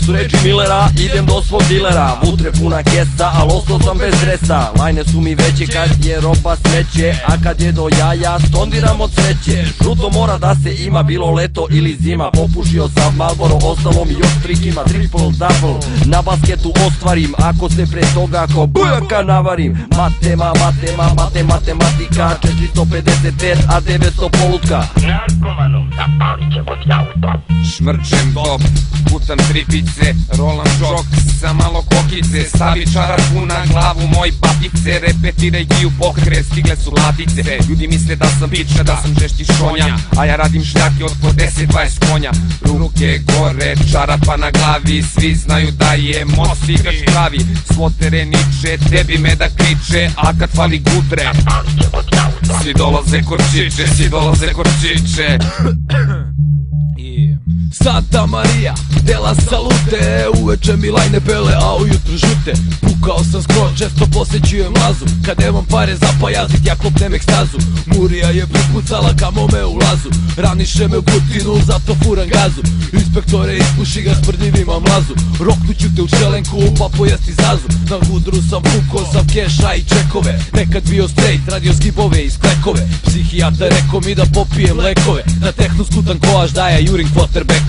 Su reči Millera, idem do svog dilera. Vutre puna kesa, al ostao sam bez dresa. Lajne su mi veće kad je roba smeće, a kad je do jaja stondiram od sreće. Žuto mora da se ima, bilo leto ili zima. Popušio sam Marlboro, ostalo mi još trikima. Triple double, na basketu ostvarim, ako se pre toga ko bujaka navarim. Matematika, 450 a 900 polutka. Narkomanom zapalit ćemo ti auto. Šmrčem dop, putam tripice, rolam žok sa malo kokice. Stavi čaraku na glavu moj papice, repetiraj giju pokre, stigle su latice. Ljudi misle da sam piča, da sam žešći šonja, a ja radim šljake od po 10-20 konja. Ruke gore, čarapa na glavi, svi znaju da je most igrač pravi. Svo tereniče, tebi me da kriče, a kad fali gudre svi dolaze korčiče, svi dolaze korčiče. Santa Maria, dela salute, uveče mi lajne bele, a ujutru žute. Pukao sam skroz, često posećujem lazu, kad nemam pare za pajazit, ja klopnem ekstazu. Murija je pripucala kamo me u lazu, raniše me u Kutinu, zato furam gazu. Inspektore, ispuši ga, sprdljivim imam lazu, roknuću te u šelenku, pa pojesti zazu. Na gudru sam pukao, sam keša i čekove, nekad bio straight, radio skipove iz klekove. Psihijatar rekao mi da popijem lekove, na tehnu skutan koaž daja jurim quarterbackove.